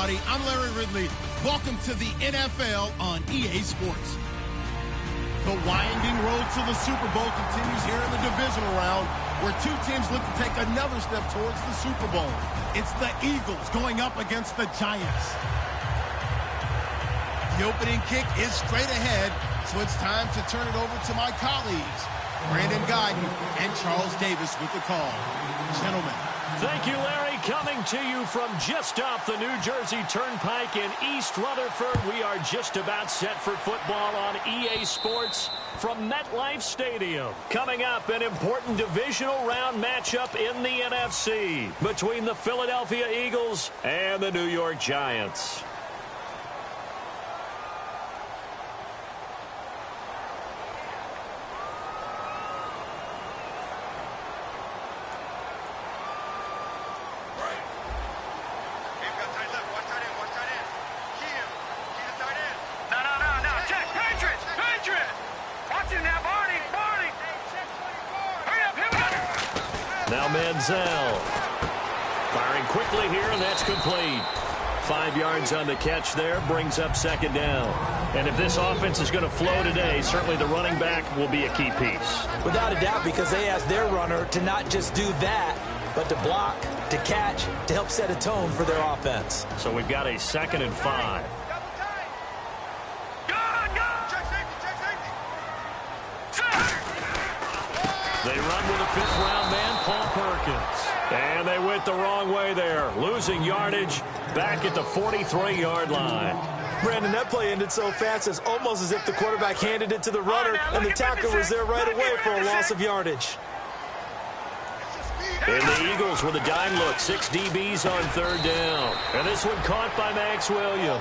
everybody. I'm Larry Ridley. Welcome to the NFL on EA Sports. The winding road to the Super Bowl continues here in the divisional round, where two teams look to take another step towards the Super Bowl. It's the Eagles going up against the Giants. The opening kick is straight ahead, so it's time to turn it over to my colleagues, Brandon Guyton and Charles Davis with the call. Gentlemen. Thank you, Larry. Coming to you from just off the New Jersey Turnpike in East Rutherford, we are just about set for football on EA Sports from MetLife Stadium. Coming up, an important divisional round matchup in the NFC between the Philadelphia Eagles and the New York Giants. Now Manziel firing quickly here, and that's complete. 5 yards on the catch there, brings up second down. And if this offense is going to flow today, certainly the running back will be a key piece. Without a doubt, because they asked their runner to not just do that, but to block, to catch, to help set a tone for their offense. So we've got a 2nd and 5. They run with a 5th-round man, Paul Perkins. And they went the wrong way there, losing yardage back at the 43-yard line. Brandon, that play ended so fast, it's almost as if the quarterback handed it to the runner, and the tackler was there right away for a loss of yardage. And the Eagles with a dime look, 6 DBs on 3rd down. And this one caught by Max Williams.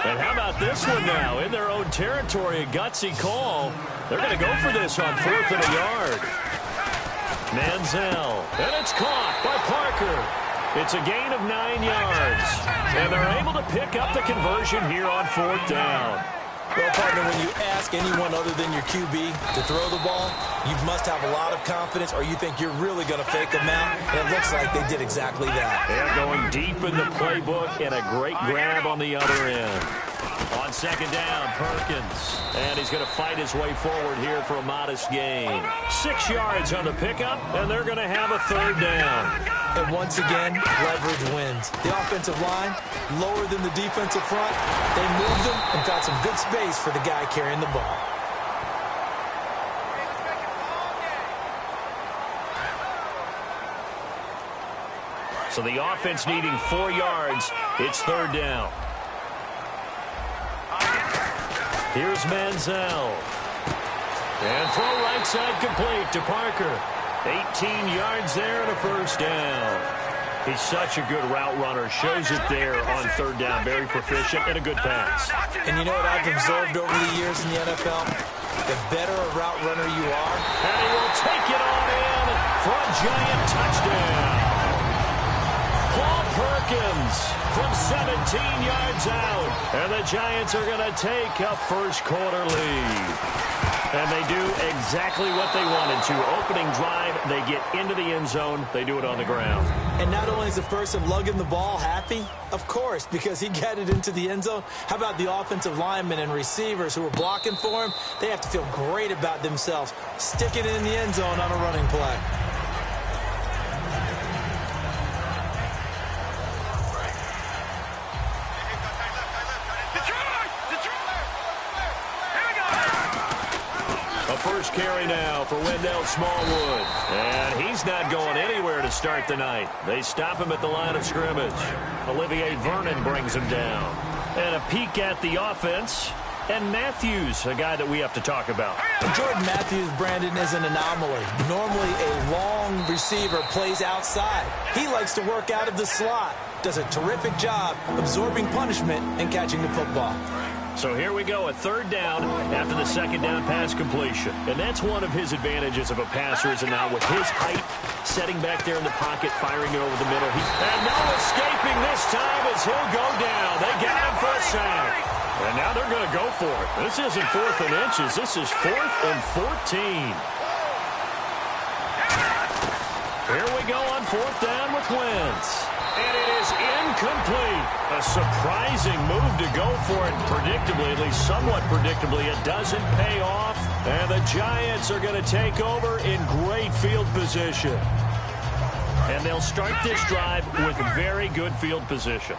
And how about this one now? In their own territory, a gutsy call. They're going to go for this on 4th and a yard. Manziel, and it's caught by Parker. It's a gain of 9 yards. And they're able to pick up the conversion here on 4th down. Well, partner, when you ask anyone other than your QB to throw the ball, you must have a lot of confidence, or you think you're really going to fake them out. And it looks like they did exactly that. They're going deep in the playbook, and a great grab on the other end. On 2nd down, Perkins. And he's going to fight his way forward here for a modest gain. 6 yards on the pickup, and they're going to have a 3rd down. And once again, leverage wins. The offensive line, lower than the defensive front. They moved them and got some good space for the guy carrying the ball. So the offense needing 4 yards. It's 3rd down. Here's Manziel. And throw right side complete to Parker. 18 yards there and a 1st down. He's such a good route runner. Shows it there on 3rd down. Very proficient and a good pass. And you know what I've observed over the years in the NFL? The better a route runner you are. And he will take it on in for a giant touchdown. Paul Perkins from 17 yards out. And the Giants are going to take a first-quarter lead. And they do exactly what they wanted to. Opening drive, they get into the end zone. They do it on the ground. And not only is the person lugging the ball happy, of course, because he got it into the end zone. How about the offensive linemen and receivers who are blocking for him? They have to feel great about themselves, sticking it in the end zone on a running play. First carry now for Wendell Smallwood. And he's not going anywhere to start the night. They stop him at the line of scrimmage. Olivier Vernon brings him down. And a peek at the offense. And Matthews, a guy that we have to talk about. Jordan Matthews, Brandon, is an anomaly. Normally a long receiver plays outside. He likes to work out of the slot. Does a terrific job absorbing punishment and catching the football. So here we go, a 3rd down after the 2nd down pass completion. And that's one of his advantages of a passer, is now with his height, setting back there in the pocket, firing it over the middle. And no escaping this time as he'll go down. They got him for a sack. And now they're going to go for it. This isn't 4th and inches. This is 4th and 14. Here we go on 4th down with Wentz. And it is incomplete. A surprising move to go for it. Predictably, at least somewhat predictably, it doesn't pay off. And the Giants are going to take over in great field position. And they'll start this drive with very good field position.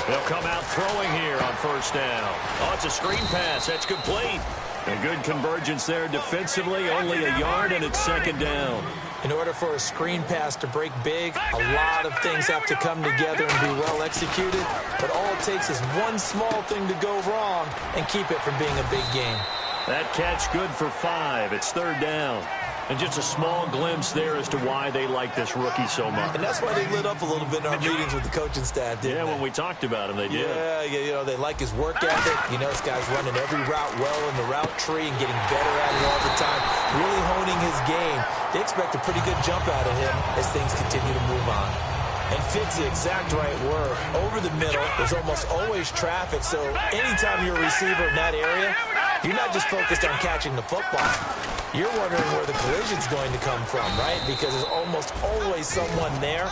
They'll come out throwing here on first down. Oh, it's a screen pass. That's complete. A good convergence there defensively. Only a yard, and it's second down. In order for a screen pass to break big, a lot of things have to come together and be well executed. But all it takes is one small thing to go wrong and keep it from being a big game. That catch good for 5. It's third down. And just a small glimpse there as to why they like this rookie so much. And that's why they lit up a little bit in our meetings with the coaching staff, didn't they? When we talked about him, they did. Yeah, you know, they like his work ethic. You know, this guy's running every route well in the route tree and getting better at it all the time, really honing his game. They expect a pretty good jump out of him as things continue to move on. And fit's the exact right word. Over the middle, there's almost always traffic, so anytime you're a receiver in that area, you're not just focused on catching the football. You're wondering where the collision's going to come from, right? Because there's almost always someone there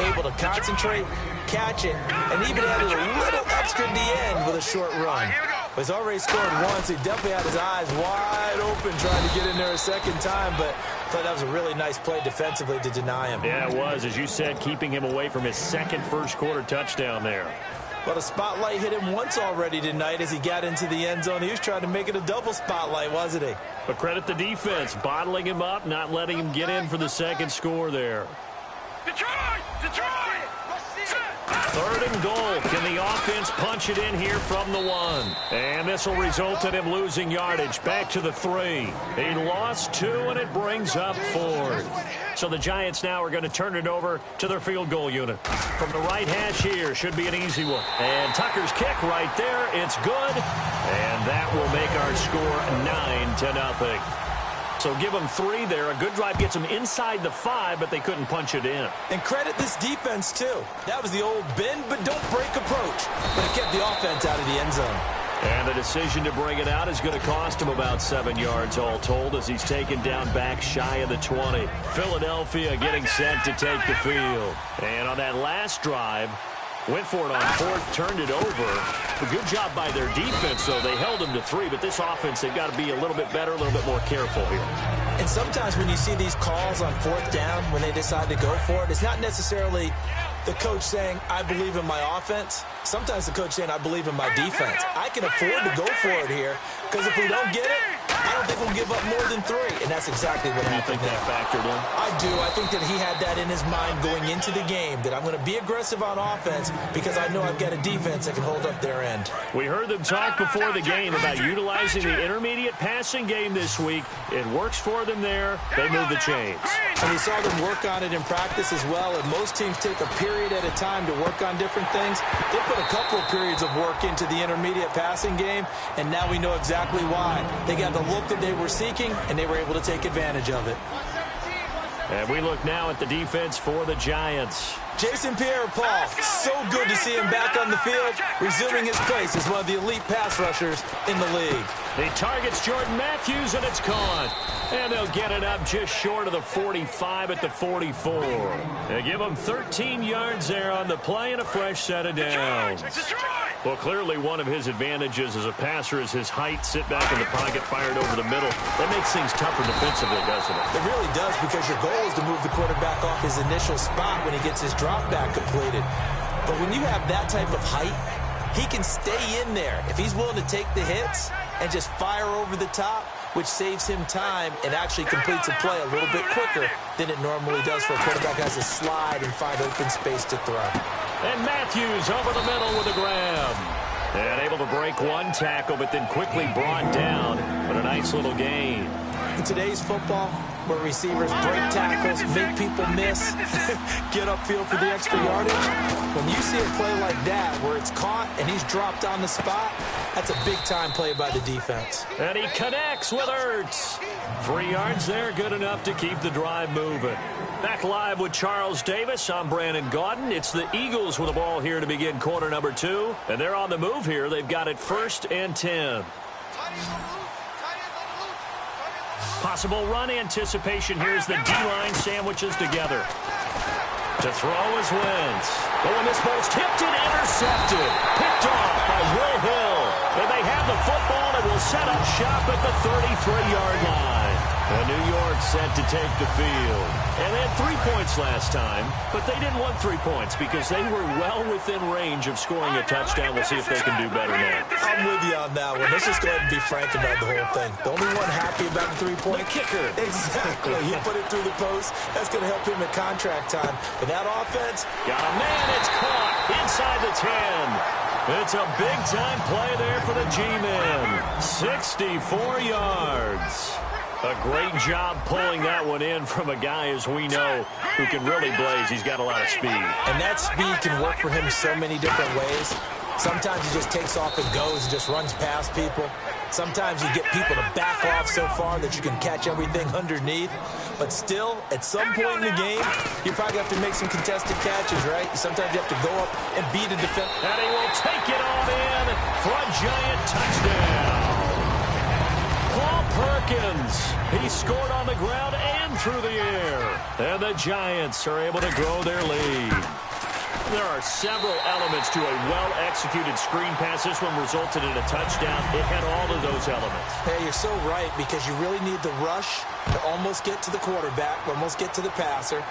able to concentrate, catch it, and even added a little extra at the end with a short run. But he's already scored once. He definitely had his eyes wide open trying to get in there a second time, but I thought that was a really nice play defensively to deny him. Yeah, it was. As you said, keeping him away from his second first-quarter touchdown there. Well, the spotlight hit him once already tonight as he got into the end zone. He was trying to make it a double spotlight, wasn't he? But credit the defense, bottling him up, not letting him get in for the second score there. Detroit! Third and goal. Can the offense punch it in here from the 1? And this will result in him losing yardage. Back to the 3. He lost 2, and it brings up 4. So the Giants now are going to turn it over to their field goal unit. From the right hash here, should be an easy one. And Tucker's kick right there. It's good. And that will make our score 9-0. So give them 3 there. A good drive gets them inside the 5, but they couldn't punch it in. And credit this defense, too. That was the old bend but don't break approach. But it kept the offense out of the end zone. And the decision to bring it out is going to cost him about 7 yards all told as he's taken down back shy of the 20. Philadelphia getting set to take the field. And on that last drive, went for it on 4th, turned it over. A good job by their defense, though. They held them to 3, but this offense, they've got to be a little bit better, a little bit more careful here. And sometimes when you see these calls on 4th down, when they decide to go for it, it's not necessarily the coach saying, I believe in my offense. Sometimes the coach saying, I believe in my defense. I can afford to go for it here because if we don't get it, I don't think we'll give up more than 3. And that's exactly what happened. You think that factored in? I do. I think that he had that in his mind going into the game, that I'm going to be aggressive on offense because I know I've got a defense that can hold up their end. We heard them talk before the game about utilizing the intermediate passing game this week. It works for them there. They move the chains. And we saw them work on it in practice as well. And most teams take a period at a time to work on different things. They put a couple of periods of work into the intermediate passing game, and now we know exactly why. They got the look that they were seeking, and they were able to take advantage of it. And we look now at the defense for the Giants. Jason Pierre-Paul, so good to see him back on the field, resuming his place as one of the elite pass rushers in the league. He targets Jordan Matthews, and it's caught. And they'll get it up just short of the 45 at the 44. They give him 13 yards there on the play and a fresh set of downs. Well, clearly one of his advantages as a passer is his height. Sit back in the pocket, fired over the middle. That makes things tougher defensively, doesn't it? It really does, because your goal is to move the quarterback off his initial spot when he gets his drop back completed. But when you have that type of height, he can stay in there if he's willing to take the hits and just fire over the top, which saves him time and actually completes a play a little bit quicker than it normally does for a quarterback who has to slide and find open space to throw. And Matthews over the middle with a grab. And able to break one tackle, but then quickly brought down. But a nice little gain. In today's football, where receivers break tackles, make people miss, get upfield for the extra yardage, when you see a play like that where it's caught and he's dropped on the spot, that's a big-time play by the defense. And he connects with Ertz. 3 yards there, good enough to keep the drive moving. Back live with Charles Davis. I'm Brandon Gaudin. It's the Eagles with the ball here to begin quarter number 2. And they're on the move here. They've got it 1st and 10. Possible run anticipation. Here's the D-line sandwiches together. To throw is Wentz. Oh, and this ball's tipped and intercepted. Picked off by Will Hill. And they have the football and will set up shop at the 33-yard line. And New York set to take the field. And they had 3 points last time, but they didn't want 3 points because they were well within range of scoring a touchdown. We'll see if they can do better now. I'm with you on that one. Let's just go ahead and be frank about the whole thing. The only one happy about the 3-point? The kicker. Exactly. He put it through the post. That's going to help him at contract time. But that offense. Got a man. It's caught inside the 10. It's a big-time play there for the G-men. 64 yards. A great job pulling that one in from a guy, as we know, who can really blaze. He's got a lot of speed. And that speed can work for him so many different ways. Sometimes he just takes off and goes and just runs past people. Sometimes you get people to back off so far that you can catch everything underneath. But still, at some point in the game, you probably have to make some contested catches, right? Sometimes you have to go up and beat a defense. And he will take it on in for a giant touchdown. Paul Perkins. He scored on the ground and through the air. And the Giants are able to grow their lead. There are several elements to a well-executed screen pass. This one resulted in a touchdown. It had all of those elements. Hey, you're so right, because you really need the rush to almost get to the quarterback, almost get to the passer.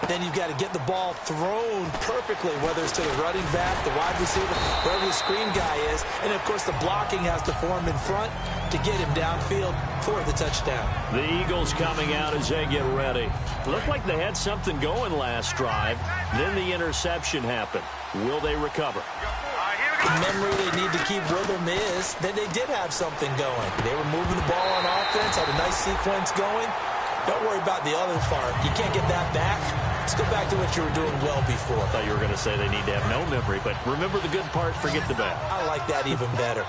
Then you've got to get the ball thrown perfectly, whether it's to the running back, the wide receiver, wherever the screen guy is. And, of course, the blocking has to form in front to get him downfield for the touchdown. The Eagles coming out as they get ready. Looked like they had something going last drive. Then the interception happened. Will they recover? The memory they need to keep with them is that they did have something going. They were moving the ball on offense, had a nice sequence going. Don't worry about the other part. You can't get that back. Let's go back to what you were doing well before. I thought you were going to say they need to have no memory, but remember the good part, forget the bad. I like that even better.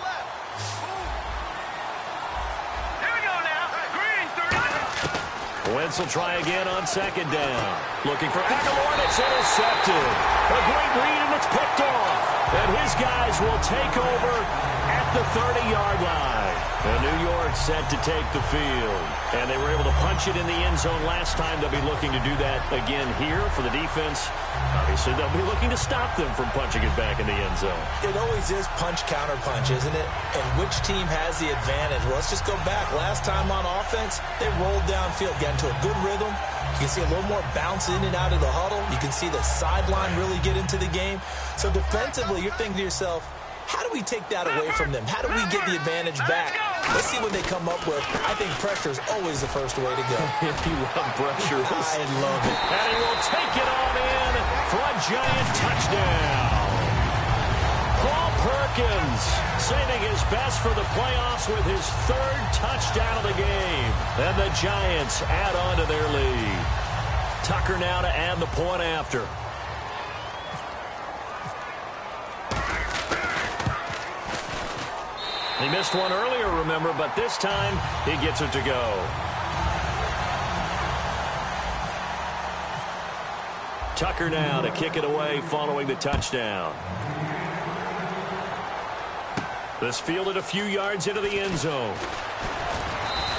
Wentz will try again on second down. Looking for Aguilar, and it's intercepted. A great read, and it's picked off. And his guys will take over at the 30-yard line. And New York set to take the field. And they were able to punch it in the end zone last time. They'll be looking to do that again here for the defense. Obviously, they'll be looking to stop them from punching it back in the end zone. It always is punch-counter-punch, isn't it? And which team has the advantage? Well, let's just go back. Last time on offense, they rolled downfield, got into a good rhythm. You can see a little more bounce in and out of the huddle. You can see the sideline really get into the game. So defensively, you're thinking to yourself, how do we take that away from them? How do we get the advantage back? Let's see what they come up with. I think pressure is always the first way to go. If you love pressure. I love it. And he will take it on in for a giant touchdown. Paul Perkins saving his best for the playoffs with his third touchdown of the game. And the Giants add on to their lead. Tucker now to add the point after. He missed one earlier, remember, but this time he gets it to go. Tucker now to kick it away following the touchdown. This fielded a few yards into the end zone.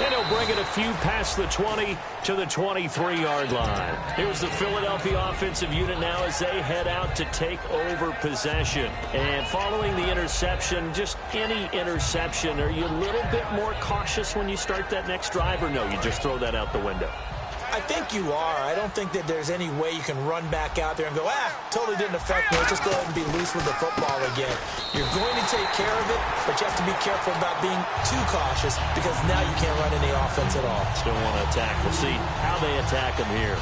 And he'll bring it a few past the 20 to the 23-yard line. Here's the Philadelphia offensive unit now as they head out to take over possession. And following the interception, just any interception, are you a little bit more cautious when you start that next drive, or no, you just throw that out the window? I think you are. I don't think that there's any way you can run back out there and go, totally didn't affect me. Let's just go ahead and be loose with the football again. You're going to take care of it, but you have to be careful about being too cautious because now you can't run any offense at all. Still want to attack. We'll see how they attack them here.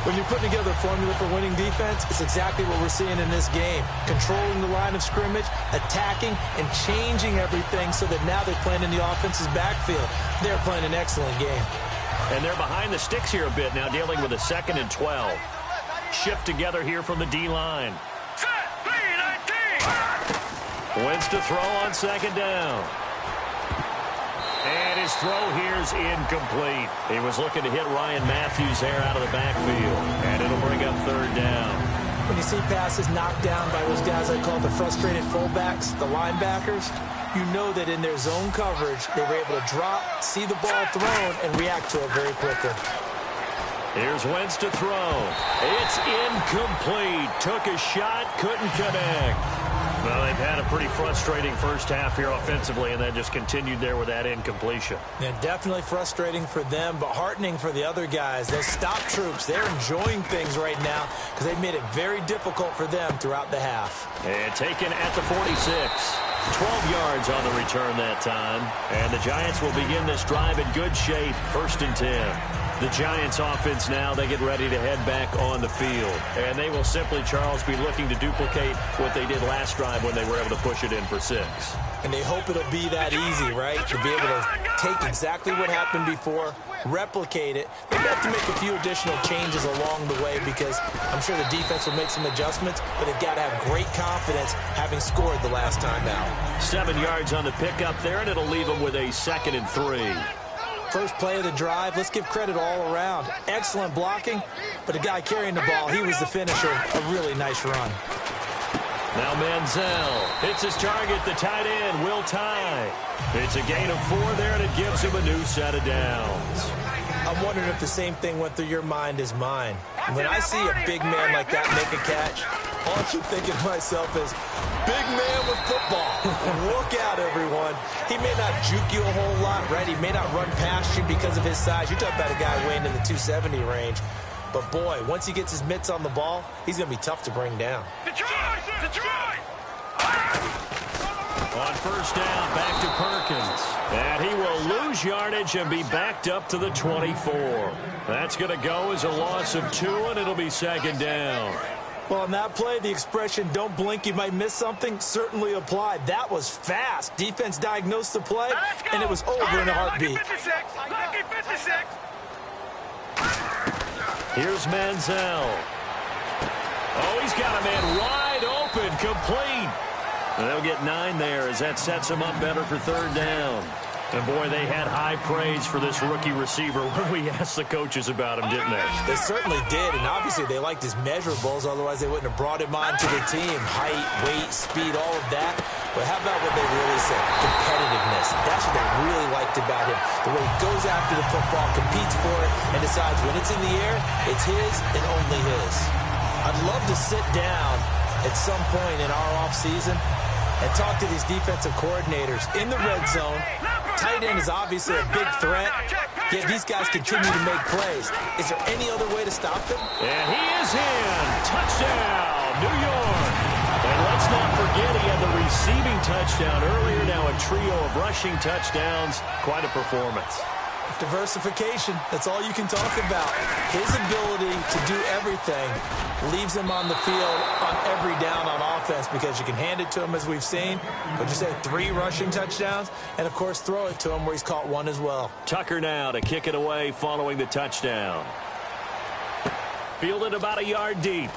When you're putting together a formula for winning defense, it's exactly what we're seeing in this game. Controlling the line of scrimmage, attacking, and changing everything so that now they're playing in the offense's backfield. They're playing an excellent game. And they're behind the sticks here a bit now, dealing with a 2nd and 12. Shift together here from the D-line. Wentz to throw on 2nd down. And his throw here's incomplete. He was looking to hit Ryan Matthews there out of the backfield. And it'll bring up 3rd down. When you see passes knocked down by those guys I call the frustrated fullbacks, the linebackers, you know that in their zone coverage, they were able to drop, see the ball thrown, and react to it very quickly. Here's Wentz to throw. It's incomplete. Took a shot, couldn't connect. Well, they've had a pretty frustrating first half here offensively, and then just continued there with that incompletion. Yeah, definitely frustrating for them, but heartening for the other guys. Those stop troops, they're enjoying things right now because they've made it very difficult for them throughout the half. And taken at the 46. 12 yards on the return that time. And the Giants will begin this drive in good shape, 1st and 10. The Giants offense now, they get ready to head back on the field. And they will simply, Charles, be looking to duplicate what they did last drive when they were able to push it in for 6. And they hope it'll be that easy, right? To be able to take exactly what happened before, replicate it. They have to make a few additional changes along the way because I'm sure the defense will make some adjustments, but they've got to have great confidence having scored the last time out. 7 yards on the pickup there, and it'll leave them with a 2nd and 3. First play of the drive, let's give credit all around. Excellent blocking, but the guy carrying the ball, he was the finisher. A really nice run. Now Manziel hits his target, the tight end, Will Tye. It's a gain of 4 there, and it gives him a new set of downs. I'm wondering if the same thing went through your mind as mine. When I see a big man like that make a catch, all I keep thinking to myself is, big man with football. Look out, everyone. He may not juke you a whole lot, right? He may not run past you because of his size. You're talking about a guy weighing in the 270 range. But, boy, once he gets his mitts on the ball, he's going to be tough to bring down. On 1st down, back to Perkins. And he will lose yardage and be backed up to the 24. That's going to go as a loss of 2, and it'll be 2nd down. Well, on that play, the expression, don't blink, you might miss something, certainly applied. That was fast. Defense diagnosed the play, and it was over in a heartbeat. Here's Manziel. Oh, he's got a man wide open, complete. And they'll get 9 there as that sets him up better for 3rd down. And, boy, they had high praise for this rookie receiver when we asked the coaches about him, didn't they? They certainly did, and obviously they liked his measurables, otherwise they wouldn't have brought him on to the team. Height, weight, speed, all of that. But how about what they really said? Competitiveness. That's what they really liked about him. The way he goes after the football, competes for it, and decides when it's in the air, it's his and only his. I'd love to sit down at some point in our offseason and talk to these defensive coordinators in the red zone. Tight end is obviously a big threat, yet these guys continue to make plays. Is there any other way to stop them? And he is in. Touchdown, New York. And let's not forget he had the receiving touchdown earlier. Now a trio of rushing touchdowns. Quite a performance. Diversification, that's all you can talk about. His ability to do everything leaves him on the field on every down on offense because you can hand it to him as we've seen. But you say 3 rushing touchdowns, and of course throw it to him where he's caught 1 as well. Tucker now to kick it away following the touchdown. Fielded about a yard deep.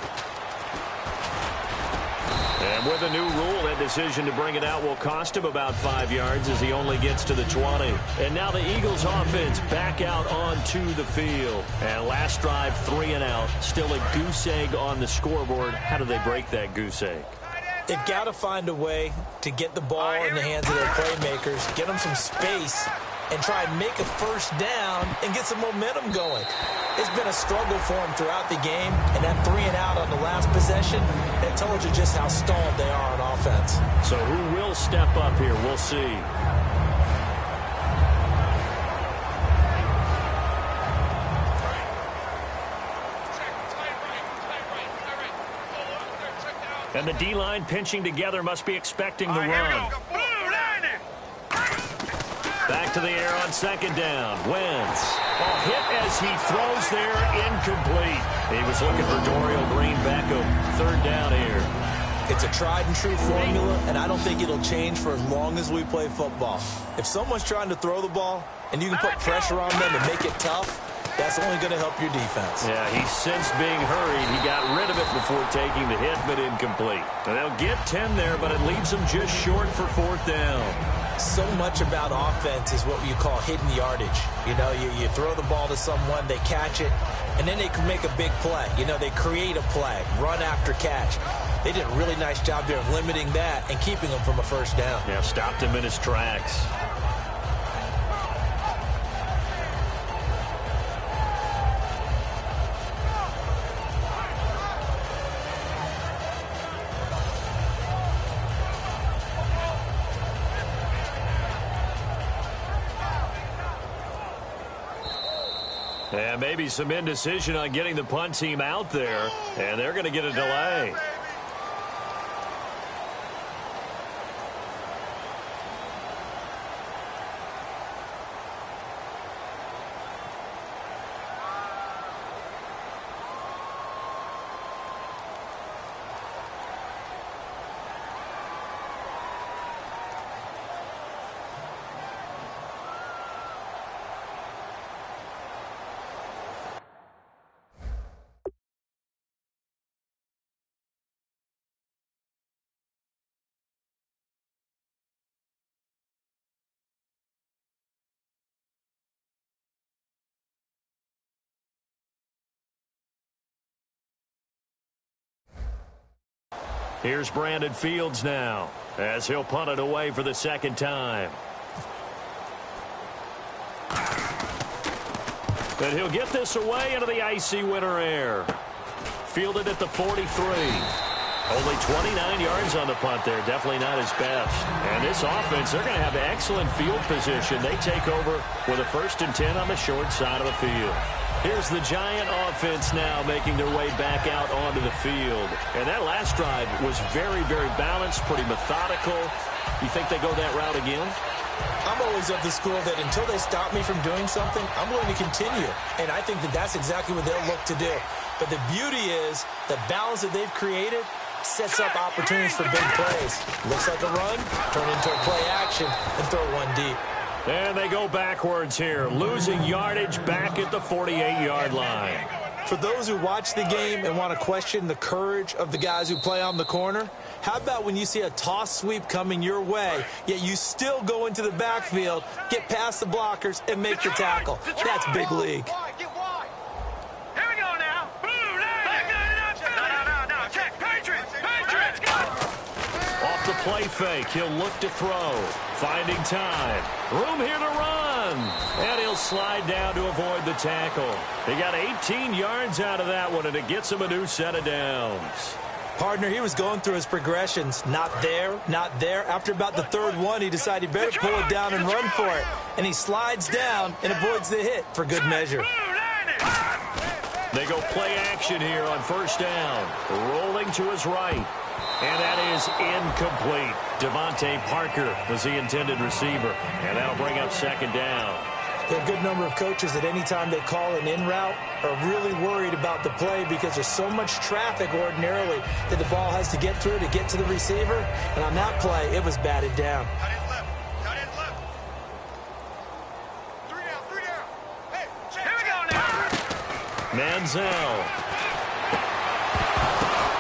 And with a new rule, that decision to bring it out will cost him about 5 yards as he only gets to the 20. And now the Eagles offense back out onto the field. And last drive, 3 and out. Still a goose egg on the scoreboard. How do they break that goose egg? They've got to find a way to get the ball in the hands of their playmakers, get them some space, and try and make a 1st down and get some momentum going. It's been a struggle for them throughout the game, and that 3 and out on the last possession, that told you just how stalled they are on offense. So who will step up here? We'll see. And the D-line pinching together must be expecting the run. Back to the air on 2nd down. Wentz. Hit as he throws there, incomplete. He was looking for Dorial Green Beckham. 3rd down here. It's a tried and true formula, and I don't think it'll change for as long as we play football. If someone's trying to throw the ball and you can put pressure on them and make it tough, that's only going to help your defense. Yeah, he sensed being hurried. He got rid of it before taking the hit, but incomplete. And they'll get 10 there, but it leaves them just short for 4th down. So much about offense is what you call hidden yardage. You know, you throw the ball to someone, they catch it, and then they can make a big play. You know, they create a play, run after catch. They did a really nice job there of limiting that and keeping him from a first down. Yeah, stopped him in his tracks. And maybe some indecision on getting the punt team out there, and they're going to get a delay. Here's Brandon Fields now as he'll punt it away for the second time. And he'll get this away into the icy winter air. Fielded at the 43. Only 29 yards on the punt there. Definitely not his best. And this offense, they're going to have excellent field position. They take over with a 1st and 10 on the short side of the field. Here's the Giant offense now making their way back out onto the field. And that last drive was very, very balanced, pretty methodical. You think they go that route again? I'm always of the school that until they stop me from doing something, I'm going to continue. And I think that that's exactly what they'll look to do. But the beauty is the balance that they've created sets up opportunities for big plays. Looks like a run, turn into a play action, and throw one deep. And they go backwards here, losing yardage back at the 48-yard line. For those who watch the game and want to question the courage of the guys who play on the corner, how about when you see a toss sweep coming your way, yet you still go into the backfield, get past the blockers, and make the tackle? That's big league. Off the play fake, he'll look to throw. Finding time. Room here to run. And he'll slide down to avoid the tackle. He got 18 yards out of that one, and it gets him a new set of downs. Partner, he was going through his progressions. Not there, not there. After about the third one, he decided he better pull it down and run for it. And he slides down and avoids the hit for good measure. They go play action here on first down. Rolling to his right. And that is incomplete. Devontae Parker was the intended receiver. And that'll bring up second down. There are a good number of coaches that any time they call an in route are really worried about the play because there's so much traffic ordinarily that the ball has to get through to get to the receiver. And on that play, it was batted down. Manziel.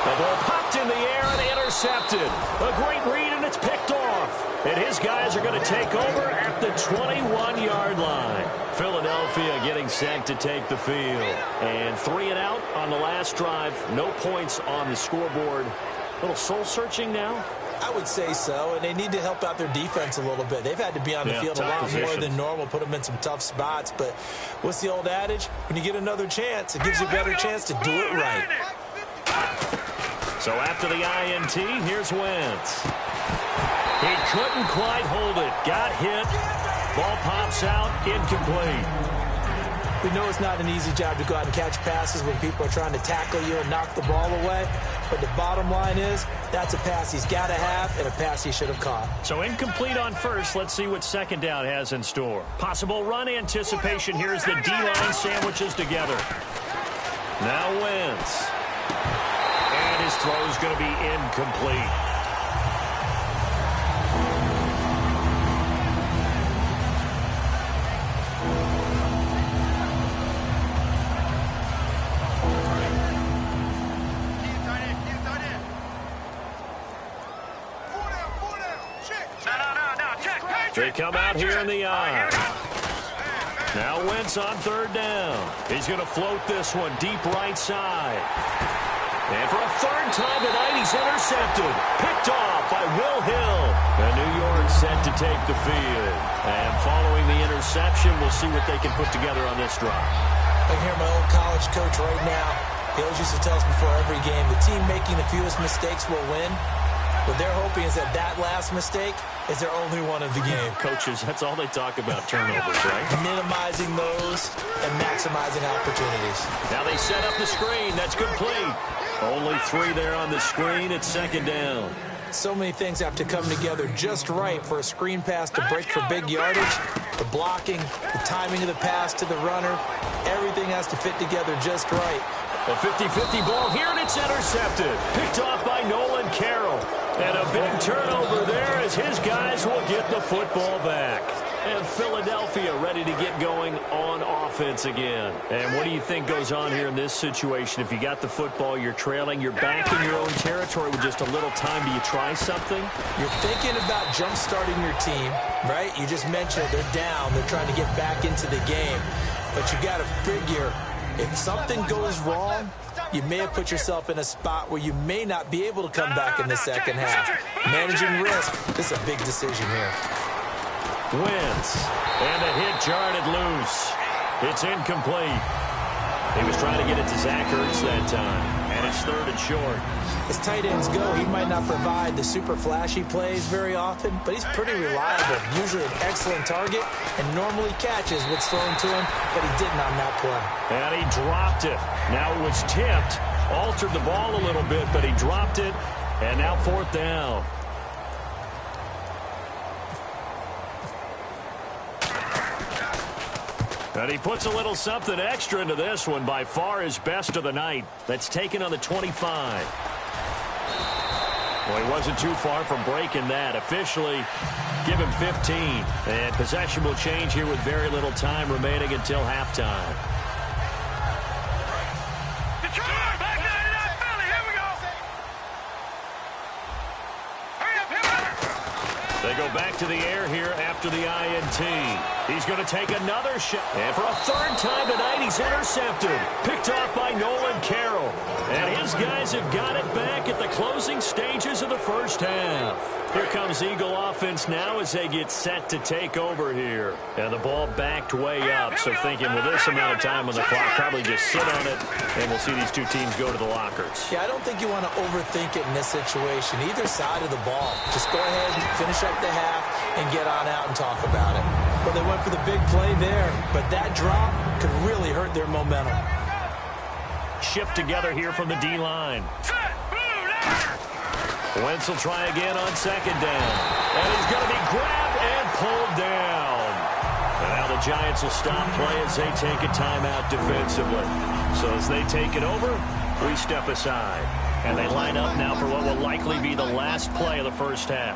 The ball popped in the air and intercepted. A great read, and it's picked off. And his guys are going to take over at the 21-yard line. Philadelphia getting set to take the field. And 3 and out on the last drive. No points on the scoreboard. A little soul-searching now? I would say so, and they need to help out their defense a little bit. They've had to be on the field a lot more than normal, put them in some tough spots. But what's the old adage? When you get another chance, it gives you a better chance to do it right. So after the INT, here's Wentz. He couldn't quite hold it. Got hit. Ball pops out. Incomplete. We know it's not an easy job to go out and catch passes when people are trying to tackle you and knock the ball away. But the bottom line is, that's a pass he's got to have and a pass he should have caught. So incomplete on first. Let's see what second down has in store. Possible run anticipation. Here's the D-line sandwiches together. Now Wentz. And his throw is going to be incomplete. They come out here in the eye. Now Wentz on third down. He's going to float this one deep right side. And for a third time tonight, he's intercepted. Picked off by Will Hill. And New York set to take the field. And following the interception, we'll see what they can put together on this drive. I can hear my old college coach right now. He always used to tell us before every game, the team making the fewest mistakes will win. What they're hoping is that last mistake is their only one of the game. Coaches, that's all they talk about, turnovers, right? Minimizing those and maximizing opportunities. Now they set up the screen. That's complete. Only 3 there on the screen. It's second down. So many things have to come together just right for a screen pass to break for big yardage. The blocking, the timing of the pass to the runner, everything has to fit together just right. A 50-50 ball here, and it's intercepted. Picked off by Nolan Carroll. And a big turnover there as his guys will get the football back. And Philadelphia ready to get going on offense again. And what do you think goes on here in this situation? If you got the football, you're trailing, you're back in your own territory with just a little time. Do you try something? You're thinking about jump-starting your team, right? You just mentioned they're down. They're trying to get back into the game. But you got to figure, if something goes wrong, you may have put yourself in a spot where you may not be able to come back in the second half. Managing risk, this is a big decision here. Wentz, and a hit jarred it loose. It's incomplete. He was trying to get it to Zach Ertz that time, and it's third and short. As tight ends go, he might not provide the super flashy plays very often, but he's pretty reliable, usually an excellent target, and normally catches what's thrown to him, but he didn't on that play. And he dropped it. Now it was tipped, altered the ball a little bit, but he dropped it, and now fourth down. And he puts a little something extra into this one, by far his best of the night. That's taken on the 25. Well, he wasn't too far from breaking that. Officially, give him 15. And possession will change here with very little time remaining until halftime. They go back to the air here after the INT. He's going to take another shot. And for a third time tonight, he's intercepted. Picked off by Nolan Carroll. And his guys have got it back at the closing stages of the first half. Here comes Eagle offense now as they get set to take over here. And the ball backed way up. So thinking with this amount of time on the clock, probably just sit on it. And we'll see these two teams go to the lockers. Yeah, I don't think you want to overthink it in this situation. Either side of the ball. Just go ahead and finish up the half and get on out and talk about it. Well, they went for the big play there, but that drop could really hurt their momentum. Shift together here from the D-line. Wentz will try again on second down. And he's going to be grabbed and pulled down. And now the Giants will stop play as they take a timeout defensively. So as they take it over, we step aside. And they line up now for what will likely be the last play of the first half.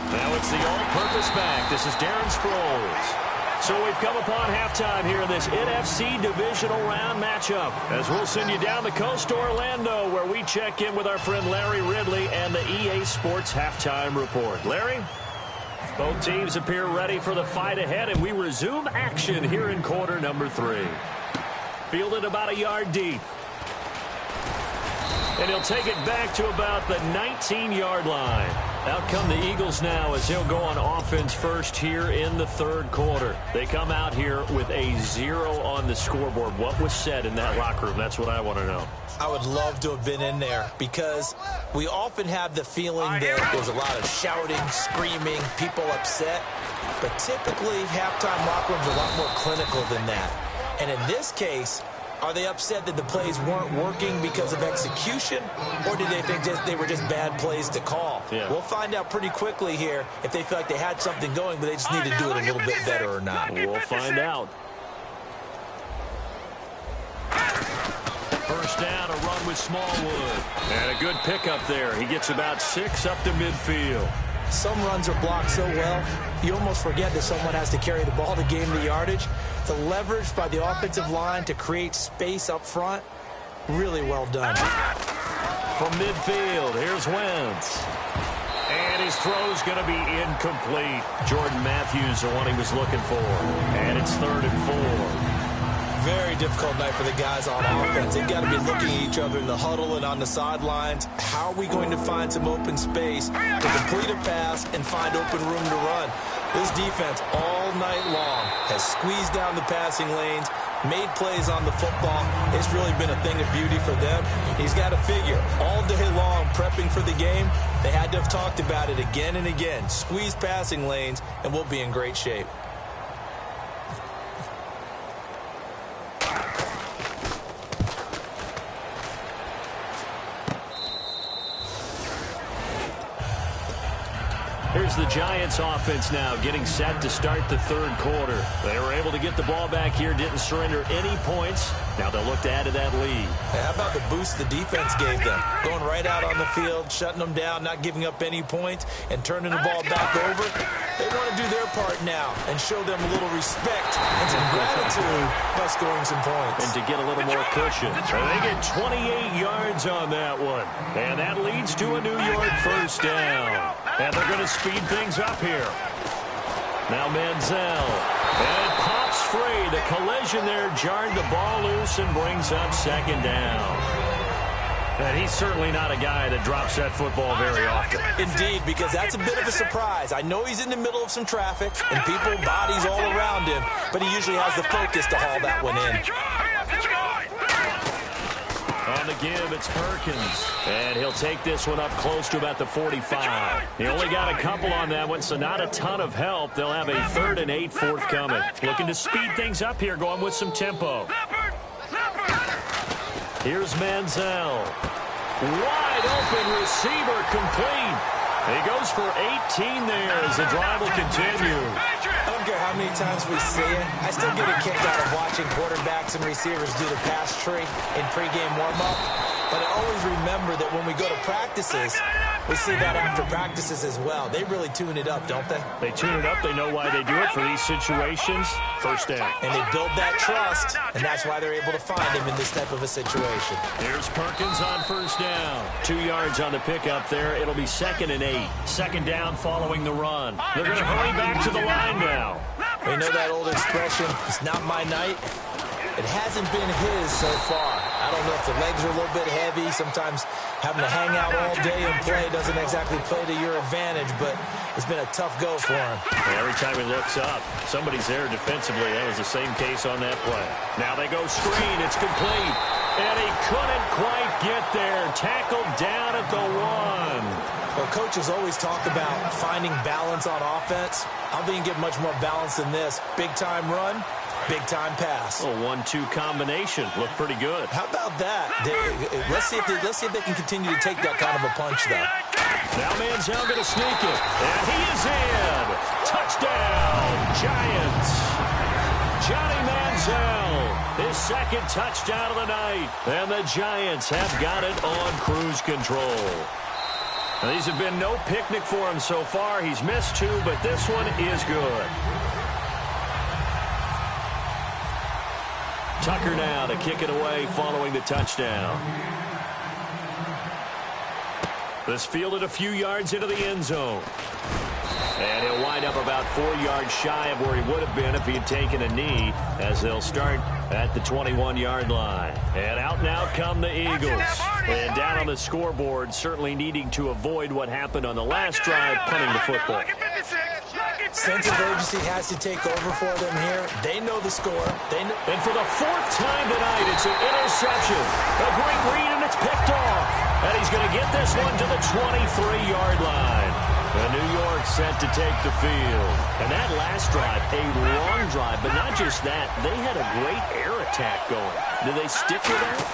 Now it's the all-purpose back. This is Darren Sproles. So we've come upon halftime here in this NFC Divisional Round matchup, as we'll send you down the coast to Orlando, where we check in with our friend Larry Ridley and the EA Sports Halftime Report. Larry? Both teams appear ready for the fight ahead, and we resume action here in quarter number 3. Fielded about a yard deep. And he'll take it back to about the 19-yard line. Out come the Eagles now as they'll go on offense first here in the third quarter. They come out here with a 0 on the scoreboard. What was said in that locker room? That's what I want to know. I would love to have been in there because we often have the feeling that there's a lot of shouting, screaming, people upset. But typically, halftime locker rooms are a lot more clinical than that. And in this case, are they upset that the plays weren't working because of execution, or did they think they were just bad plays to call? Yeah. We'll find out pretty quickly here if they feel like they had something going, but they just need to do it a little bit better or not. We'll find out. First down, a run with Smallwood. And a good pickup there. He gets about 6 up to midfield. Some runs are blocked so well, you almost forget that someone has to carry the ball to gain the yardage. The leverage by the offensive line to create space up front, really well done. From midfield, here's Wentz. And And his throw's going to be incomplete. Jordan Matthews, the one he was looking for. And it's 3rd and 4. Very difficult night for the guys on offense. They've got to be looking at each other in the huddle and on the sidelines. How are we going to find some open space to complete a pass and find open room to run? This defense all night long has squeezed down the passing lanes, made plays on the football. It's really been a thing of beauty for them. He's got to figure all day long prepping for the game. They had to have talked about it again and again. Squeeze passing lanes and we'll be in great shape. Here's the Giants offense now getting set to start the 3rd quarter. They were able to get the ball back here, didn't surrender any points. Now they'll look to add to that lead. Hey, how about the boost the defense gave them? Going right out on the field, shutting them down, not giving up any points, and turning the ball back over. They want to do their part now and show them a little respect and some gratitude by scoring some points. And to get a little more cushion. They get 28 yards on that one. And that leads to a New York 1st down. And they're going to speed things up here. Now Manziel. And it pops free. The collision there jarred the ball loose and brings up 2nd down. And he's certainly not a guy that drops that football very often. Indeed, because that's a bit of a surprise. I know he's in the middle of some traffic and people, bodies all around him, but he usually has the focus to haul that one in. On the give, it's Perkins. And he'll take this one up close to about the 45. He only got a couple on that one, so not a ton of help. They'll have a 3rd and 8 forthcoming. Looking to speed things up here, going with some tempo. Here's Manziel. Wide open receiver complete. He goes for 18 there as the drive will continue. I don't care how many times we see it. I still get a kick out of watching quarterbacks and receivers do the pass tree in pregame warm-up. But I always remember that when we go to practices, we see that after practices as well. They really tune it up, don't they? They tune it up. They know why they do it for these situations. 1st down. And they build that trust, and that's why they're able to find him in this type of a situation. Here's Perkins on 1st down. 2 yards on the pickup there. It'll be 2nd and 8. 2nd down following the run. They're going to hurry back to the line now. We know that old expression, it's not my night. It hasn't been his so far. I don't know if the legs are a little bit heavy. Sometimes having to hang out all day and play doesn't exactly play to your advantage, but it's been a tough go for him. Every time he looks up, somebody's there defensively. That was the same case on that play. Now they go screen. It's complete. And he couldn't quite get there. Tackled down at the 1. Well, coaches always talk about finding balance on offense. I don't think you can get much more balance than this. Big-time run, big-time pass. A 1-2 combination. Looked pretty good. How about that? Let's see if they can continue to take that kind of a punch, though. Now Manziel going to sneak it. And he is in. Touchdown, Giants. Johnny Manziel, his 2nd touchdown of the night. And the Giants have got it on cruise control. Now, these have been no picnic for him so far. He's missed 2, but this one is good. Tucker now to kick it away following the touchdown. This fielded a few yards into the end zone. And he'll wind up about 4 yards shy of where he would have been if he had taken a knee, as they'll start at the 21-yard line. And out now come the Eagles. And down on the scoreboard, certainly needing to avoid what happened on the last drive, punting the football. Sense of urgency has to take over for them here. They know the score. And for the 4th time tonight, it's an interception. A great read, and it's picked off. And he's going to get this one to the 23-yard line. And New York set to take the field. And that last drive, a long drive, but not just that. They had a great air attack going. Did they stick with that?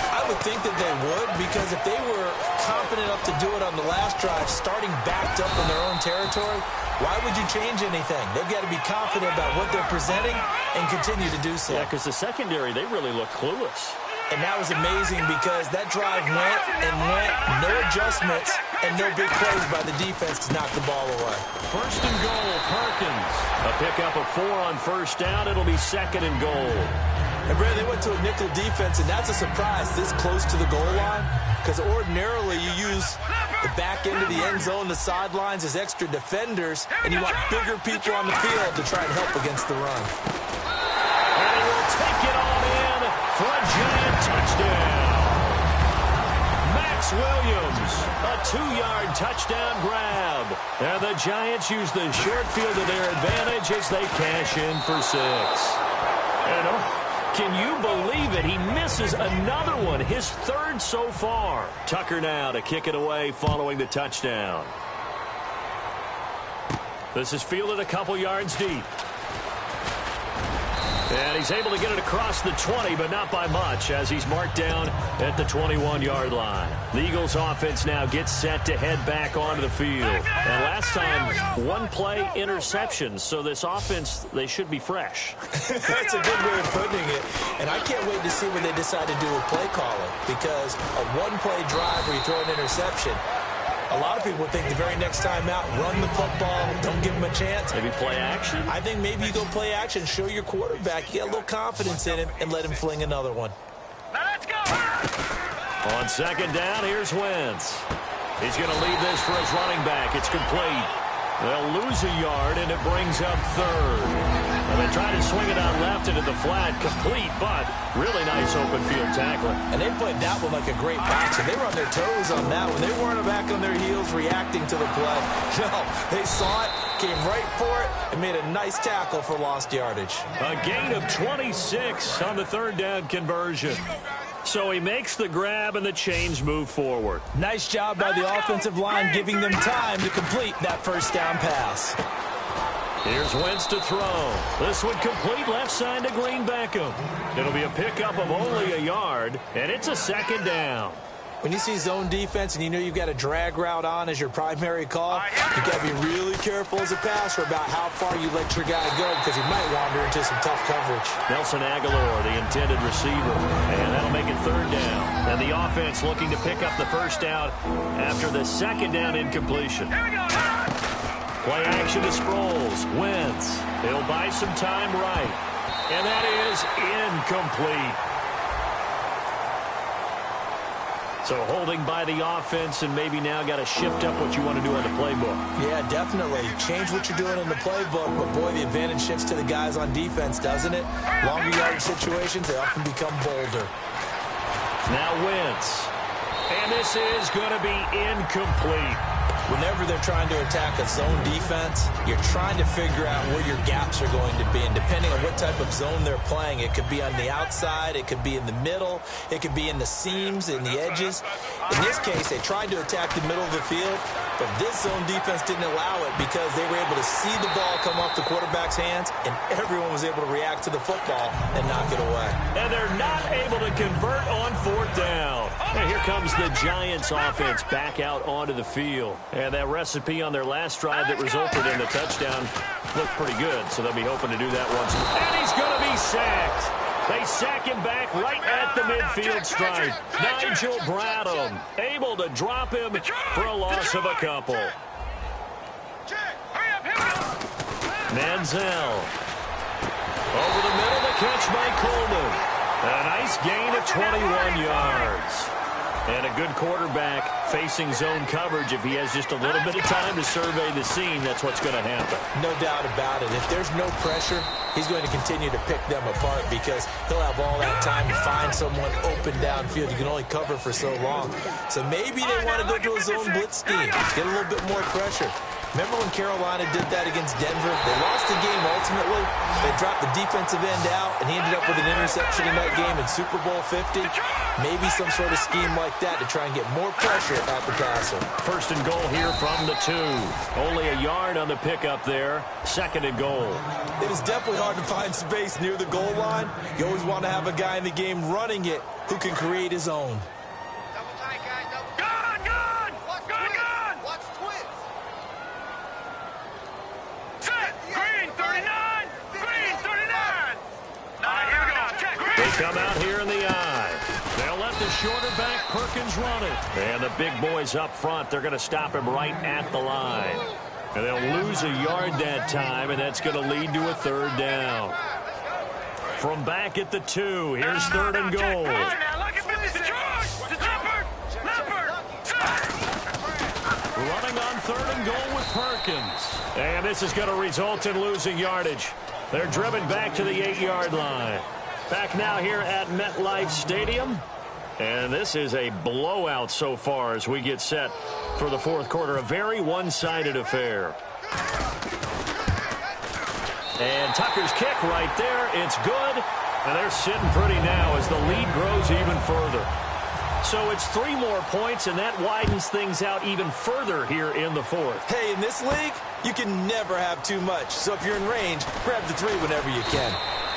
I would think that they would, because if they were confident enough to do it on the last drive, starting backed up in their own territory, why would you change anything? They've got to be confident about what they're presenting and continue to do so. Yeah, because the secondary, they really look clueless. And that was amazing because that drive went and went, no adjustments, and no big plays by the defense to knock the ball away. 1st and goal, Perkins. A pickup of 4 on 1st down. It'll be 2nd and goal. And, Brad, they went to a nickel defense, and that's a surprise this close to the goal line, because ordinarily you use the back end of the end zone, the sidelines as extra defenders, and you want bigger people on the field to try and help against the run. And he will take it on in for a giant touchdown. Max Williams, a 2-yard touchdown grab. And the Giants use the short field to their advantage as they cash in for 6. And can you believe it? He misses another one, his 3rd so far. Tucker now to kick it away following the touchdown. This is fielded a couple yards deep. And he's able to get it across the 20, but not by much, as he's marked down at the 21-yard line. The Eagles offense now gets set to head back onto the field. And last time, 1-play interceptions, so this offense, they should be fresh. That's a good way of putting it. And I can't wait to see when they decide to do a play calling, because a 1-play drive where you throw an interception, a lot of people think the very next time out, run the football, don't give him a chance. Maybe play action? I think maybe you go play action, show your quarterback, you get a little confidence in him, and let him fling another one. Now let's go! On 2nd down, here's Wentz. He's going to leave this for his running back. It's complete. They'll lose a yard, and it brings up 3rd. And they try to swing it out left into the flat, complete, but really nice open field tackling. And they played that one like a great pass. And they were on their toes on that one. They weren't back on their heels reacting to the play. No, they saw it, came right for it, and made a nice tackle for lost yardage. A gain of 26 on the 3rd down conversion. So he makes the grab and the chains move forward. Nice job by the offensive line giving them time to complete that 1st down pass. Here's Wentz to throw. This one complete left side to Green Beckham. It'll be a pickup of only a yard, and it's a 2nd down. When you see zone defense and you know you've got a drag route on as your primary call, you've got to be really careful as a passer about how far you let your guy go, because he might wander into some tough coverage. Nelson Aguilar, the intended receiver, and that'll make it 3rd down. And the offense looking to pick up the 1st down after the 2nd down incompletion. Play action to Sproles. Wentz. He'll buy some time right. And that is incomplete. So holding by the offense, and maybe now got to shift up what you want to do on the playbook. Yeah, definitely. Change what you're doing in the playbook, but boy, the advantage shifts to the guys on defense, doesn't it? Longer yardage situations, they often become bolder. Now Wentz. And this is going to be incomplete. Whenever they're trying to attack a zone defense, you're trying to figure out where your gaps are going to be. And depending on what type of zone they're playing, it could be on the outside, it could be in the middle, it could be in the seams, in the edges. In this case, they tried to attack the middle of the field, but this zone defense didn't allow it because they were able to see the ball come off the quarterback's hands, and everyone was able to react to the football and knock it away. And they're not able to convert on 4th down. And here comes the Giants offense back out onto the field. And that recipe on their last drive that resulted in the touchdown looked pretty good, so they'll be hoping to do that once. And he's going to be sacked. They sack him back right at the midfield stripe. Nigel Bradham able to drop him for a loss of a couple. Manziel. Over the middle, the catch by Coleman. A nice gain of 21 yards. And a good quarterback facing zone coverage. If he has just a little bit of time to survey the scene, that's what's going to happen. No doubt about it. If there's no pressure, he's going to continue to pick them apart because he'll have all that time to find someone open downfield. You can only cover for so long. So maybe they want to go to a zone blitz scheme, get a little bit more pressure. Remember when Carolina did that against Denver? They lost the game ultimately. They dropped the defensive end out, and he ended up with an interception in that game in Super Bowl 50. Maybe some sort of scheme like that to try and get more pressure at the passer. 1st and goal here from the 2. Only a yard on the pickup there. 2nd and goal. It is definitely hard to find space near the goal line. You always want to have a guy in the game running it who can create his own. Come out here in the eye. They'll let the shorter back Perkins run it. And the big boys up front, they're going to stop him right at the line. And they'll lose a yard that time, and that's going to lead to a 3rd down. From back at the 2, here's 3rd and goal. Running on 3rd and goal with Perkins. And this is going to result in losing yardage. They're driven back to the 8-yard line. Back now here at MetLife Stadium. And this is a blowout so far as we get set for the 4th quarter. A very one-sided affair. And Tucker's kick right there. It's good. And they're sitting pretty now as the lead grows even further. So it's 3 more points, and that widens things out even further here in the 4th. Hey, in this league, you can never have too much. So if you're in range, grab the 3 whenever you can.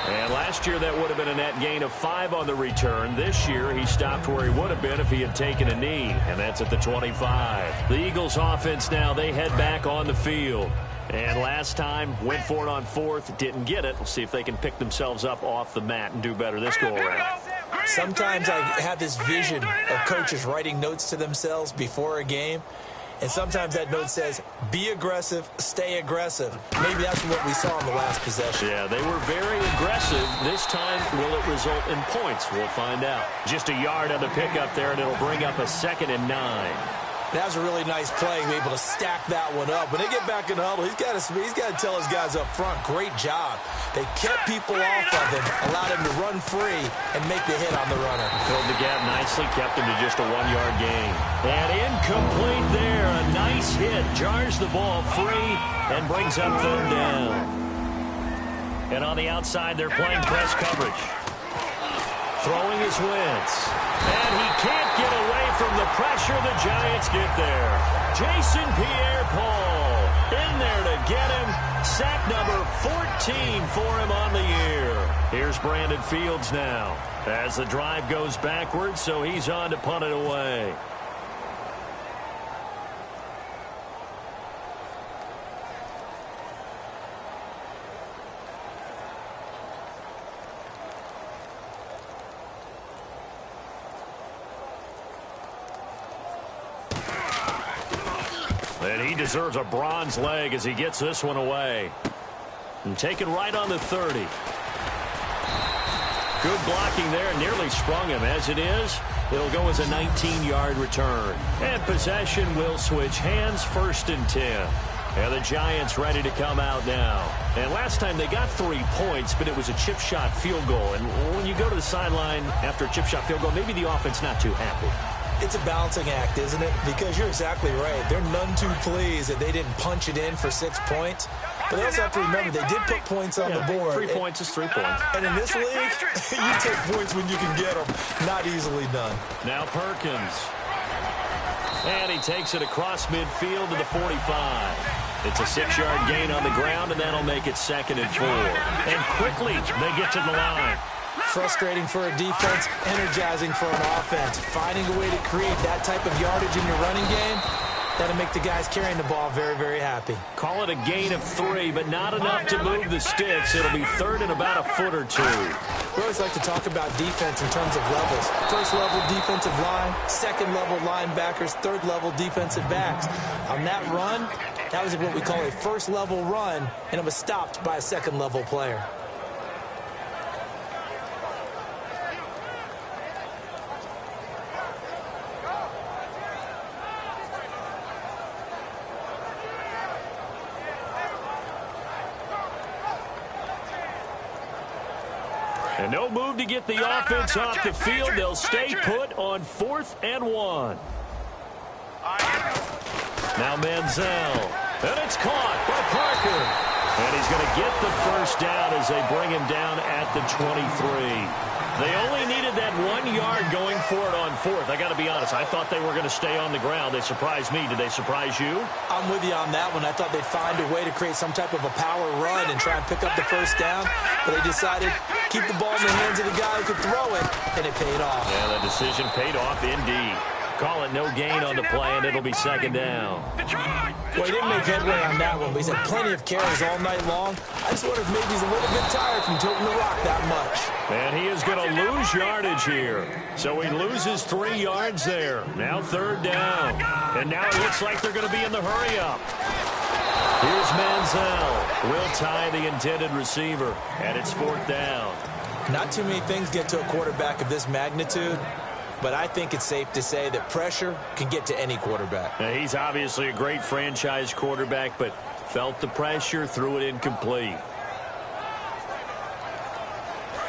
And last year, that would have been a net gain of 5 on the return. This year, he stopped where he would have been if he had taken a knee, and that's at the 25. The Eagles' offense now, they head back on the field. And last time, went for it on 4th, didn't get it. We'll see if they can pick themselves up off the mat and do better this go-around. Sometimes I have this vision of coaches writing notes to themselves before a game. And sometimes that note says, be aggressive, stay aggressive. Maybe that's what we saw in the last possession. Yeah, they were very aggressive. This time, will it result in points? We'll find out. Just a yard on the pickup there, and it'll bring up a 2nd and 9. That was a really nice play, be able to stack that one up. When they get back in the huddle, he's got to tell his guys up front, great job. They kept people off of him, allowed him to run free and make the hit on the runner. Filled the gap nicely, kept him to just a 1-yard gain. And incomplete there. A nice hit. Jars the ball free and brings up 3rd down. And on the outside, they're playing press coverage. Throwing his Wentz. And he can't get away from the pressure. The Giants get there. Jason Pierre-Paul in there to get him. Sack number 14 for him on the year. Here's Brandon Fields now as the drive goes backwards, so he's on to punt it away. And he deserves a bronze leg as he gets this one away. And taken right on the 30. Good blocking there. Nearly sprung him. As it is, it'll go as a 19-yard return. And possession will switch hands, 1st and 10. And the Giants ready to come out now. And last time they got 3 points, but it was a chip shot field goal. And when you go to the sideline after a chip shot field goal, maybe the offense not too happy. It's a balancing act, isn't it? Because you're exactly right. They're none too pleased that they didn't punch it in for 6 points. But they also have to remember they did put points on the board. 3 points is 3 points. And in this league, you take points when you can get them. Not easily done. Now Perkins. And he takes it across midfield to the 45. It's a 6-yard gain on the ground, and that'll make it 2nd and 4. And quickly, they get to the line. Frustrating for a defense, energizing for an offense. Finding a way to create that type of yardage in your running game, that'll make the guys carrying the ball very, very happy. Call it a gain of 3, but not enough to move the sticks. It'll be 3rd and about a foot or 2. We always like to talk about defense in terms of levels. 1st level defensive line, 2nd level linebackers, 3rd level defensive backs. On that run, that was what we call a 1st level run, and it was stopped by a 2nd level player. And no move to get the offense off the field. They'll stay put on 4th and 1. Now Manziel. And it's caught by Parker. And he's going to get the 1st down as they bring him down at the 23. They only needed that 1 yard going for it on 4th. I got to be honest. I thought they were going to stay on the ground. They surprised me. Did they surprise you? I'm with you on that one. I thought they'd find a way to create some type of a power run and try and pick up the 1st down. But they decided keep the ball in the hands of the guy who could throw it, and it paid off. Yeah, the decision paid off indeed. Call it no gain on the play, and it'll be 2nd down. Well, he didn't make headway on that one, but he's had plenty of carries all night long. I just wonder if maybe he's a little bit tired from tilting the rock that much. And he is going to lose yardage here. So he loses 3 yards there. Now 3rd down. And now it looks like they're going to be in the hurry-up. Here's Manziel. Will tie the intended receiver, and it's 4th down. Not too many things get to a quarterback of this magnitude, but I think it's safe to say that pressure can get to any quarterback. Now, he's obviously a great franchise quarterback, but felt the pressure, threw it incomplete.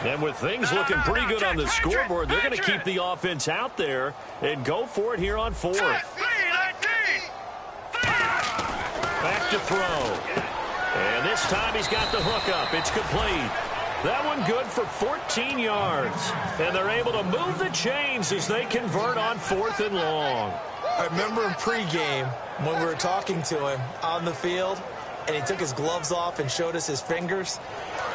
And with things looking pretty good on the scoreboard, they're going to keep the offense out there and go for it here on fourth. Back to throw. And this time he's got the hook up. It's complete. That one good for 14 yards. And they're able to move the chains as they convert on 4th and long. I remember in pregame when we were talking to him on the field, and he took his gloves off and showed us his fingers.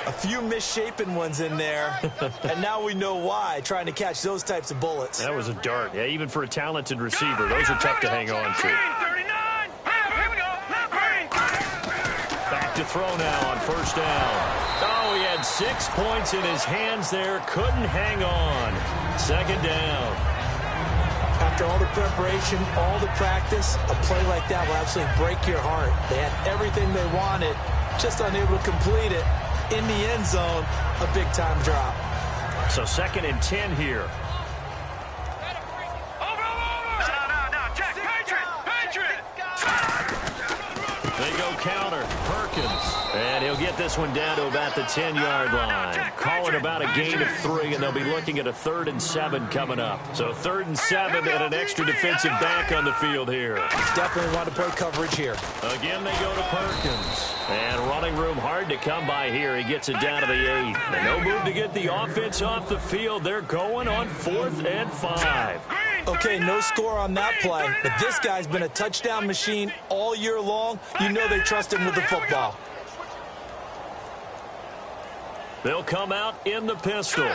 A few misshapen ones in there, and now we know why, trying to catch those types of bullets. That was a dart. Yeah, even for a talented receiver, those are tough to hang on to. Back to throw now on 1st down. Oh, he had 6 points in his hands there. Couldn't hang on. 2nd down. After all the preparation, all the practice, a play like that will absolutely break your heart. They had everything they wanted, just unable to complete it. In the end zone, a big-time drop. So 2nd and 10 here. They go counter. Perkins. And he'll get this one down to about the 10-yard line. Calling about a gain of 3, and they'll be looking at a 3rd and 7 coming up. So 3rd and 7 and an extra defensive back on the field here. Definitely want to play coverage here. Again, they go to Perkins. And running room hard to come by here. He gets it down to the 8. And no move to get the offense off the field. They're going on 4th and 5. Okay, no score on that play, but this guy's been a touchdown machine all year long. You know they trust him with the football. They'll come out in the pistol.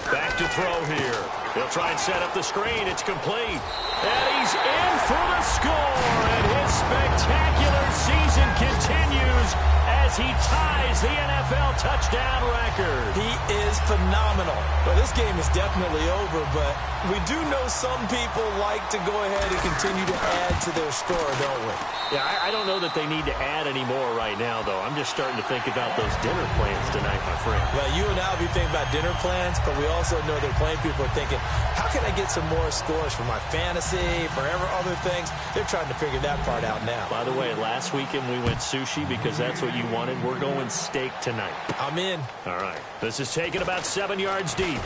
Back to throw here. He'll try and set up the screen. It's complete. And he's in for the score. And his spectacular season continues as he ties the NFL touchdown record. He is phenomenal. Well, this game is definitely over, but we do know some people like to go ahead and continue to add to their score, don't we? Yeah, I don't know that they need to add any more right now, though. I'm just starting to think about those dinner plans tonight, my friend. Well, you and I will be thinking about dinner plans, but we also know their playing people are thinking, how can I get some more scores for my fantasy, for other things? They're trying to figure that part out now. By the way, last weekend we went sushi because that's what you wanted. We're going steak tonight. I'm in. All right. This is taken about 7 yards deep.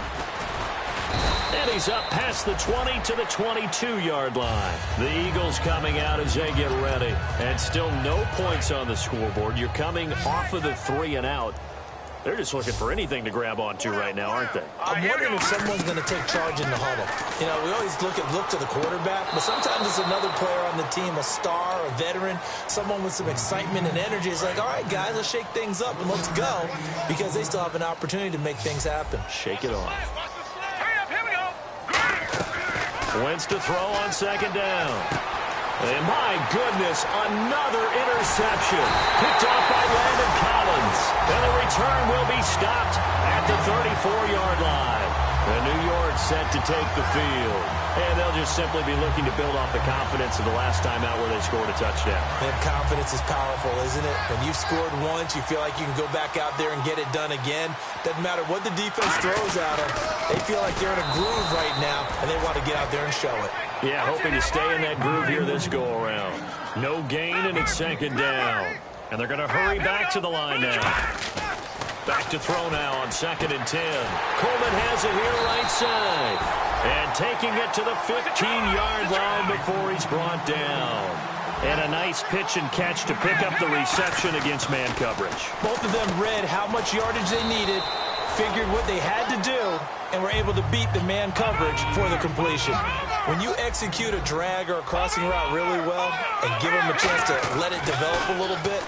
And he's up past the 20 to the 22-yard line. The Eagles coming out as they get ready. And still no points on the scoreboard. You're coming off of the 3 and out. They're just looking for anything to grab onto right now, aren't they? I'm wondering if someone's going to take charge in the huddle. You know, we always look to the quarterback, but sometimes it's another player on the team, a star, a veteran, someone with some excitement and energy. It's like, all right, guys, let's shake things up and let's go, because they still have an opportunity to make things happen. Shake it off. Wentz to throw on 2nd down. And my goodness, another interception. Picked off by Landon Collins. And the return will be stopped at the 34-yard line. And New York set to take the field. And they'll just simply be looking to build off the confidence of the last time out where they scored a touchdown. And confidence is powerful, isn't it? When you've scored once, you feel like you can go back out there and get it done again. Doesn't matter what the defense throws at them. They feel like they're in a groove right now, and they want to get out there and show it. Yeah, hoping to stay in that groove here this go-around. No gain, and it's 2nd down. And they're going to hurry back to the line now. Back to throw now on 2nd and 10. Coleman has it here right side. And taking it to the 15-yard line before he's brought down. And a nice pitch and catch to pick up the reception against man coverage. Both of them read how much yardage they needed, figured what they had to do, and were able to beat the man coverage for the completion. When you execute a drag or a crossing route really well and give them a chance to let it develop a little bit,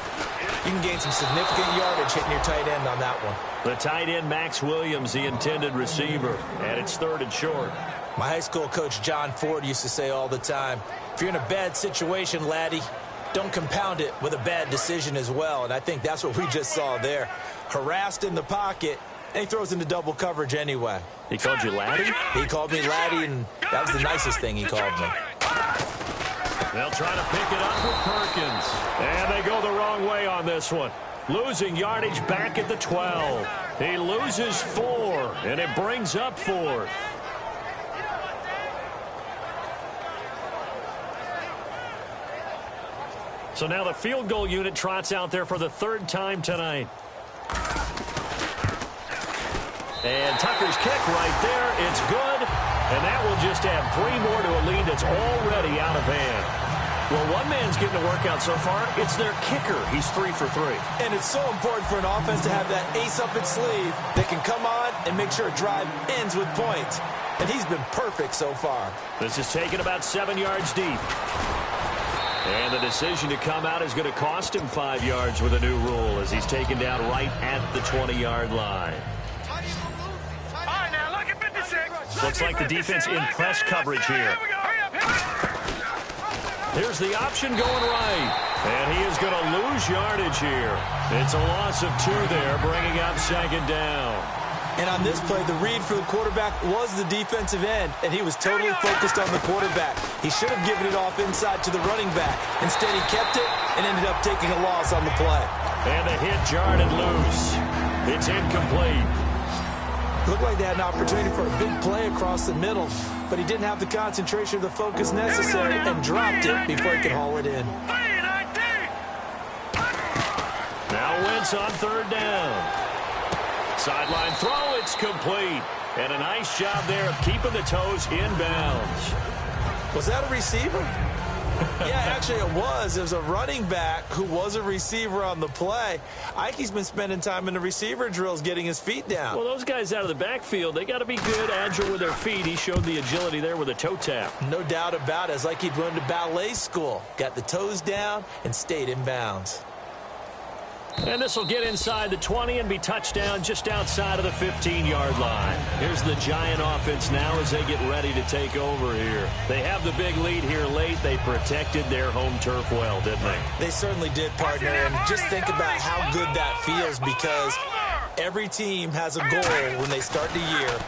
you can gain some significant yardage hitting your tight end on that one. The tight end, Max Williams, the intended receiver. And it's 3rd and short. My high school coach, John Ford, used to say all the time, if you're in a bad situation, laddie, don't compound it with a bad decision as well. And I think that's what we just saw there. Harassed in the pocket, and he throws into double coverage anyway. He called you laddie? He called me laddie, and that was the nicest thing he called me. They'll try to pick it up with Perkins. And they go the wrong way on this one. Losing yardage back at the 12. He loses 4, and it brings up 4th. So now the field goal unit trots out there for the 3rd time tonight. And Tucker's kick right there. It's good. And that will just add 3 more to a lead that's already out of hand. Well, one man's getting a workout so far. It's their kicker. He's 3 for 3. And it's so important for an offense to have that ace up its sleeve that can come on and make sure a drive ends with points. And he's been perfect so far. This is taken about 7 yards deep. And the decision to come out is going to cost him 5 yards with a new rule as he's taken down right at the 20-yard line. Looks like the defense in press coverage here. Here's the option going right. And he is going to lose yardage here. It's a loss of 2 there, bringing up 2nd down. And on this play, the read for the quarterback was the defensive end, and he was totally focused on the quarterback. He should have given it off inside to the running back. Instead, he kept it and ended up taking a loss on the play. And the hit jarred and loose. It's incomplete. Looked like they had an opportunity for a big play across the middle, but he didn't have the concentration or the focus necessary and dropped it before he could haul it in. Now Wentz on 3rd down. Sideline throw, it's complete. And a nice job there of keeping the toes in bounds. Was that a receiver? Yeah, actually it was. It was a running back who was a receiver on the play. Ike's been spending time in the receiver drills getting his feet down. Well, those guys out of the backfield, they got to be good, agile with their feet. He showed the agility there with a toe tap. No doubt about it. It's like he'd run to ballet school. Got the toes down and stayed in bounds. And this will get inside the 20 and be touchdown just outside of the 15-yard line. Here's the Giant offense now as they get ready to take over here. They have the big lead here late. They protected their home turf well, didn't they? They certainly did, partner. And just think about how good that feels because every team has a goal when they start the year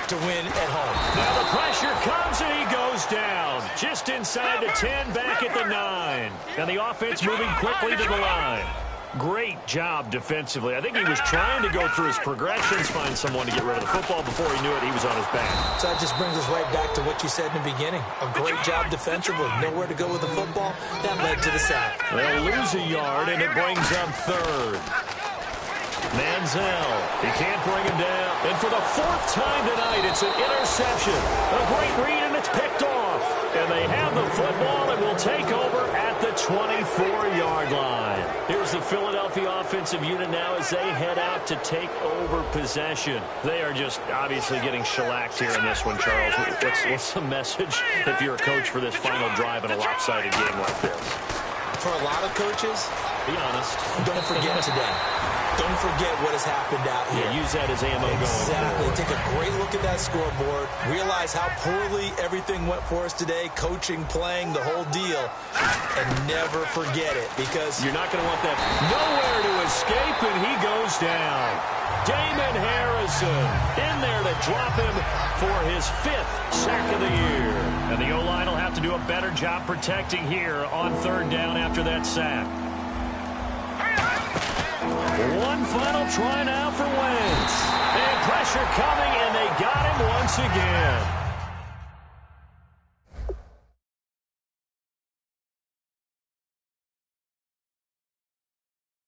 to win at home. Now the pressure comes and he goes down. Just inside the 10, back at the 9. And the offense moving quickly to the line. Great job defensively. I think he was trying to go through his progressions, find someone to get rid of the football. Before he knew it, he was on his back. So that just brings us right back to what you said in the beginning. A great job defensively. Nowhere to go with the football. That led to the sack. They'll lose a yard, and it brings up 3rd. Manziel, he can't bring him down. And for the 4th time tonight, it's an interception. A great read, and it's picked off. And they have the football and will take over at the 24-yard line. Here's the Philadelphia offensive unit now as they head out to take over possession. They are just obviously getting shellacked here in this one, Charles. What's the message if you're a coach for this final drive in a lopsided game like this? For a lot of coaches, be honest, don't forget today. Don't forget what has happened out here. Yeah, use that as ammo going forward. Take a great look at that scoreboard. Realize how poorly everything went for us today. Coaching, playing, the whole deal. And never forget it because you're not going to want that. Nowhere to escape, and he goes down. Damon Harrison in there to drop him for his 5th sack of the year. And the O-line will have to do a better job protecting here on 3rd down after that sack. One final try now for Wentz. And pressure coming, and they got him once again.